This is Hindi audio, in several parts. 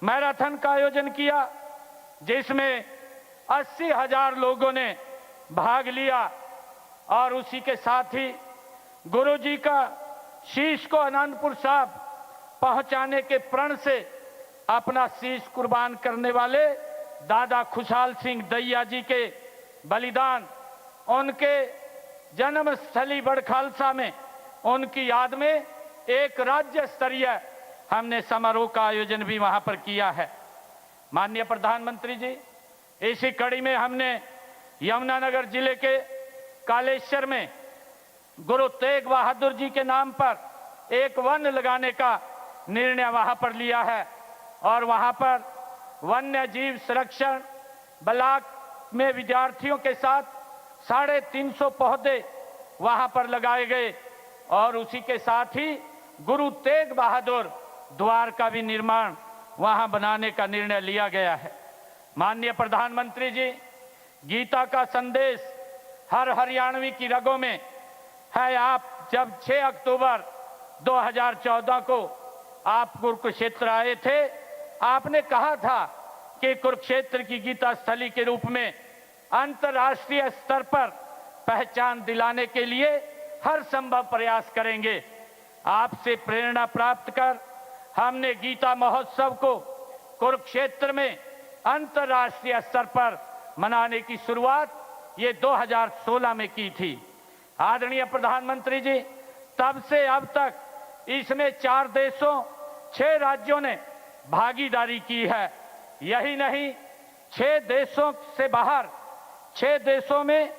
मैराथन का आयोजन किया जिसमें 80,000 लोगों ने भाग लिया और उसी के साथ ही गुरुजी का शीश को आनंदपुर साहब पहुंचाने के प्रण से अपना शीश कुर्बान करने वाले दादा खुशहाल सिंह दैया जी के बलिदान, उनके जन्म स्थली बड़खालसा में उनकी याद में एक राज्य स्तरीय हमने समारोह का आयोजन भी वहां पर किया है। माननीय प्रधानमंत्री जी, इसी कड़ी में हमने यमुनानगर जिले के कालेश्वर में गुरु तेग बहादुर जी के नाम पर एक वन लगाने का निर्णय वहां पर लिया है और वहां पर वन्य जीव संरक्षण ब्लॉक में विद्यार्थियों के साथ 350 पौधे वहां पर लगाए गए और उसी के साथ ही गुरु तेग बहादुर द्वार का भी निर्माण वहां बनाने का निर्णय लिया गया है। माननीय प्रधानमंत्री जी, गीता का संदेश हर हरियाणवी की रगों में है। आप जब 6 अक्टूबर 2014 को आप कुरुक्षेत्र आए थे, आपने कहा था कि कुरुक्षेत्र की गीता स्थली के रूप में अंतर्राष्ट्रीय स्तर पर पहचान दिलाने के लिए हर संभव प्रयास करेंगे। आपसे प्रेरणा प्राप्त कर हमने गीता महोत्सव को कुरुक्षेत्र में अंतर्राष्ट्रीय स्तर पर मनाने की शुरुआत ये 2016 में की थी। आदरणीय प्रधानमंत्री जी, तब से अब तक इसमें 4 देशों 6 राज्यों ने भागीदारी की है। यही नहीं, 6 देशों से बाहर 6 देशों में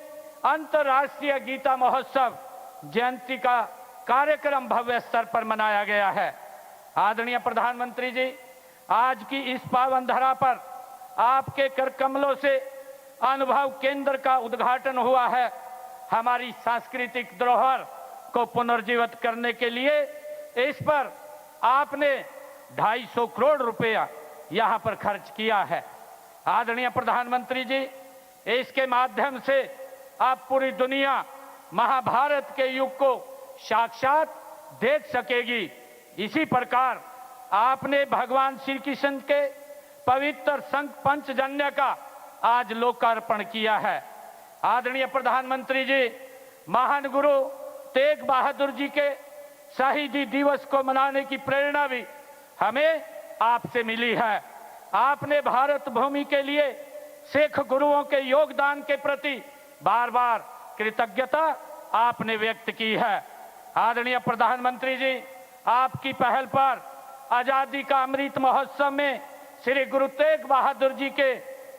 अंतर्राष्ट्रीय गीता महोत्सव जयंती का कार्यक्रम भव्य स्तर पर मनाया गया है। आदरणीय प्रधानमंत्री जी, आज की इस पावन धरा पर आपके कर कमलों से अनुभव केंद्र का उद्घाटन हुआ है। हमारी सांस्कृतिक धरोहर को पुनर्जीवित करने के लिए इस पर आपने 250 करोड़ रुपया यहां पर खर्च किया है। आदरणीय प्रधानमंत्री जी, इसके माध्यम से आप पूरी दुनिया महाभारत के युग को साक्षात देख सकेगी। इसी प्रकार आपने भगवान श्री कृष्ण के पवित्र संघ पंचजन्य का आज लोकार्पण किया है। आदरणीय प्रधानमंत्री जी, महान गुरु तेग बहादुर जी के शहीदी दिवस को मनाने की प्रेरणा भी हमें आपसे मिली है। आपने भारत भूमि के लिए सिख गुरुओं के योगदान के प्रति बार बार कृतज्ञता आपने व्यक्त की है। आदरणीय प्रधानमंत्री जी, आपकी पहल पर आजादी का अमृत महोत्सव में श्री गुरु तेग बहादुर जी के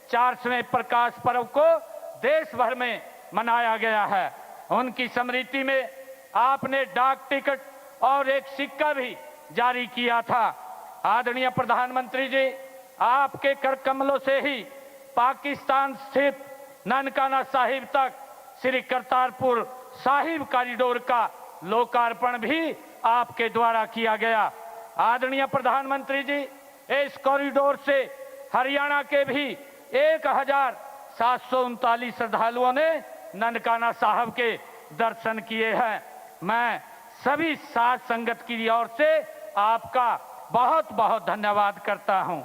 400वें प्रकाश पर्व को देश भर में मनाया गया है। उनकी स्मृति में आपने डाक टिकट और एक सिक्का भी जारी किया था। आदरणीय प्रधानमंत्री जी, आपके कर कमलों से ही पाकिस्तान स्थित ननकाना साहिब तक श्री करतारपुर साहिब कॉरिडोर का लोकार्पण भी आपके द्वारा किया गया। आदरणीय प्रधानमंत्री जी, इस कॉरिडोर से हरियाणा के भी 1739 श्रद्धालुओं ने ननकाना साहब के दर्शन किए हैं। मैं सभी साध संगत की ओर से आपका बहुत बहुत धन्यवाद करता हूं।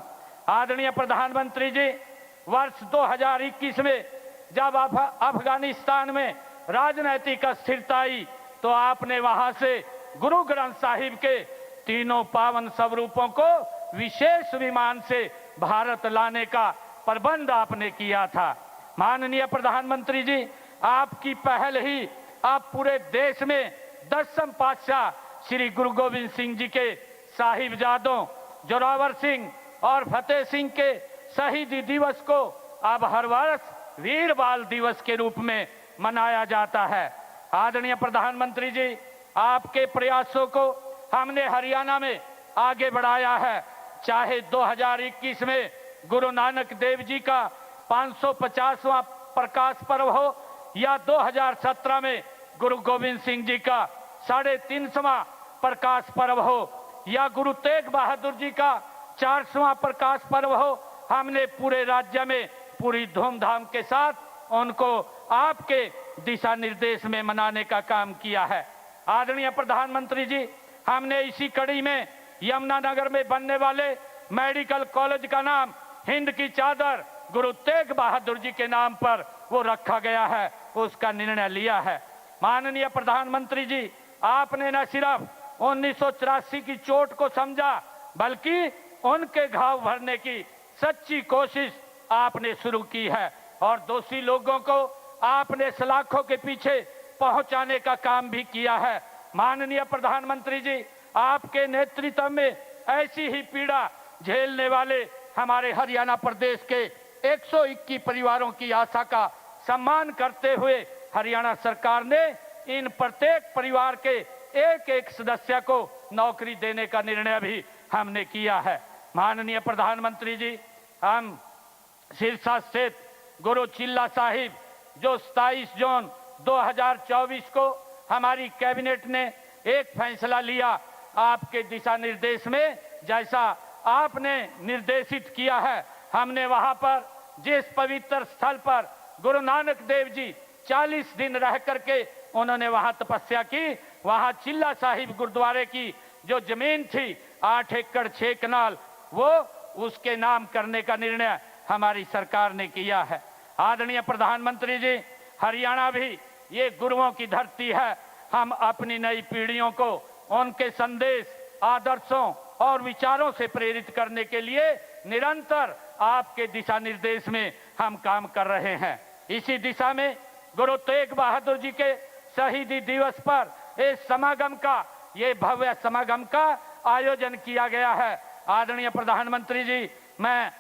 आदरणीय प्रधानमंत्री जी, वर्ष 2021 में जब अफगानिस्तान में राजनीतिक अस्थिरता आई तो आपने वहां से गुरु ग्रंथ साहिब के तीनों पावन स्वरूपों को विशेष विमान से भारत लाने का प्रबंध आपने किया था। माननीय प्रधानमंत्री जी, आपकी पहल ही आप पूरे देश में 10वें पातशाह श्री गुरु गोविंद सिंह जी के साहिबजादों जोरावर सिंह और फतेह सिंह के शहीदी दिवस को अब हर वर्ष वीर बाल दिवस के रूप में मनाया जाता है। आदरणीय प्रधानमंत्री जी, आपके प्रयासों को हमने हरियाणा में आगे बढ़ाया है। चाहे 2021 में गुरु नानक देव जी का 550वां प्रकाश पर्व हो या 2017 में गुरु गोविंद सिंह जी का 350वां प्रकाश पर्व हो या गुरु तेग बहादुर जी का 400वां प्रकाश पर्व हो, हमने पूरे राज्य में पूरी धूमधाम के साथ उनको आपके दिशा निर्देश में मनाने का काम किया है। आदरणीय प्रधानमंत्री जी, हमने इसी कड़ी में यमुनानगर में बनने वाले मेडिकल कॉलेज का नाम हिंद की चादर गुरु तेग बहादुर जी के नाम पर वो रखा गया है, उसका निर्णय लिया है। माननीय प्रधानमंत्री जी, आपने न सिर्फ 1984 की चोट को समझा, बल्कि उनके घाव भरने की सच्ची कोशिश आपने शुरू की है और दोषी लोगों को आपने सलाखों के पीछे पहुंचाने का काम भी किया है। माननीय प्रधानमंत्री जी, आपके नेतृत्व में ऐसी ही पीड़ा झेलने वाले हमारे हरियाणा प्रदेश के 121 परिवारों की आशा का सम्मान करते हुए हरियाणा सरकार ने इन प्रत्येक परिवार के एक एक सदस्य को नौकरी देने का निर्णय भी हमने किया है। माननीय प्रधानमंत्री जी, हम सिरसा स्थित गुरु चिल्ला साहिब जो 27 जून 2024 को हमारी कैबिनेट ने एक फैसला लिया, आपके दिशा निर्देश में जैसा आपने निर्देशित किया है, हमने वहां पर जिस पवित्र स्थल पर गुरु नानक देव जी 40 दिन रह करके उन्होंने वहां तपस्या की, वहां चिल्ला साहिब गुरुद्वारे की जो जमीन थी 8 एकड़ 6 कनाल, वो उसके नाम करने का निर्णय हमारी सरकार ने किया है। आदरणीय प्रधानमंत्री जी, हरियाणा भी ये गुरुओं की धरती है। हम अपनी नई पीढ़ियों को उनके संदेश, आदर्शों और विचारों से प्रेरित करने के लिए निरंतर आपके दिशा निर्देश में हम काम कर रहे हैं। इसी दिशा में गुरु तेग बहादुर जी के शहीदी दिवस पर इस समागम का, ये भव्य समागम का आयोजन किया गया है। आदरणीय प्रधानमंत्री जी, मैं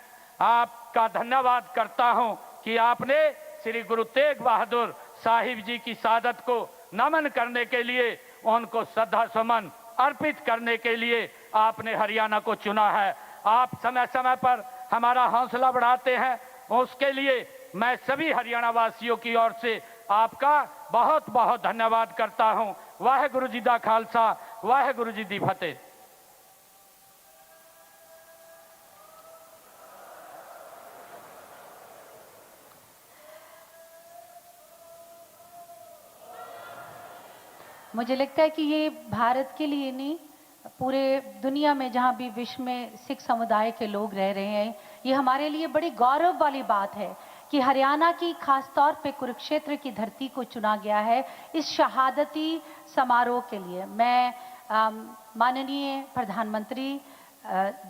आपका धन्यवाद करता हूं कि आपने श्री गुरु तेग बहादुर साहिब जी की शहादत को नमन करने के लिए, उनको श्रद्धा सुमन अर्पित करने के लिए आपने हरियाणा को चुना है। आप समय समय पर हमारा हौसला बढ़ाते हैं, उसके लिए मैं सभी हरियाणा वासियों की ओर से आपका बहुत बहुत धन्यवाद करता हूं। वाहेगुरु जी दा खालसा, वाहेगुरु जी दी फतेह। मुझे लगता है कि ये भारत के लिए नहीं, पूरे दुनिया में जहाँ भी विश्व में सिख समुदाय के लोग रह रहे हैं, ये हमारे लिए बड़ी गौरव वाली बात है कि हरियाणा की खास तौर पे कुरुक्षेत्र की धरती को चुना गया है इस शहादती समारोह के लिए। मैं माननीय प्रधानमंत्री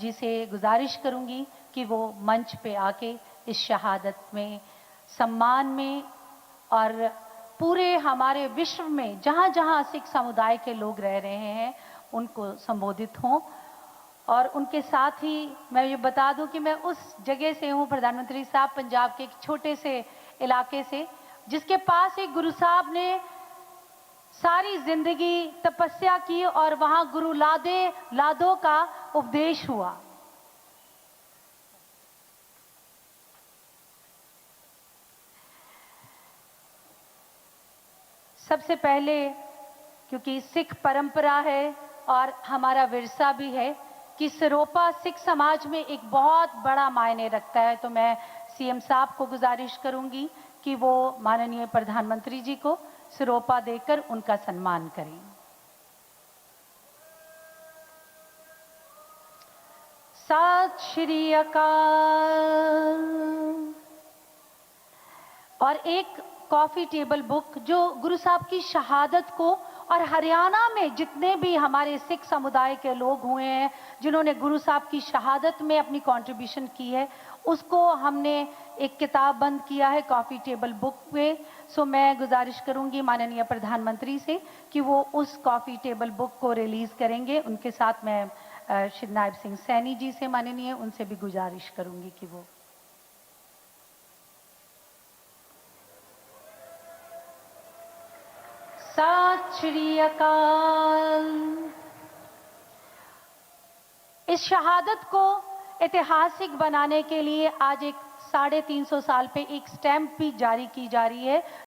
जी से गुजारिश करूंगी कि वो मंच पे आके इस शहादत में, सम्मान में और पूरे हमारे विश्व में जहाँ जहाँ सिख समुदाय के लोग रह रहे हैं उनको संबोधित हों। और उनके साथ ही मैं ये बता दूं कि मैं उस जगह से हूँ, प्रधानमंत्री साहब, पंजाब के एक छोटे से इलाके से, जिसके पास एक गुरु साहब ने सारी जिंदगी तपस्या की और वहाँ गुरु लादो का उपदेश हुआ। सबसे पहले, क्योंकि सिख परंपरा है और हमारा विरसा भी है कि सिरोपा सिख समाज में एक बहुत बड़ा मायने रखता है, तो मैं सीएम साहब को गुजारिश करूंगी कि वो माननीय प्रधानमंत्री जी को सिरोपा देकर उनका सम्मान करें। सत श्री अकाल। और एक कॉफी टेबल बुक जो गुरु साहब की शहादत को और हरियाणा में जितने भी हमारे सिख समुदाय के लोग हुए हैं जिन्होंने गुरु साहब की शहादत में अपनी कंट्रीब्यूशन की है, उसको हमने एक किताब बंद किया है कॉफी टेबल बुक पे। सो मैं गुजारिश करूंगी माननीय प्रधानमंत्री से कि वो उस कॉफी टेबल बुक को रिलीज करेंगे। उनके साथ मैं श्री नायब सिंह सैनी जी से, माननीय, उनसे भी गुजारिश करूंगी कि वो सत श्री अकाल। इस शहादत को ऐतिहासिक बनाने के लिए आज एक 350 साल पे एक स्टैंप भी जारी की जा रही है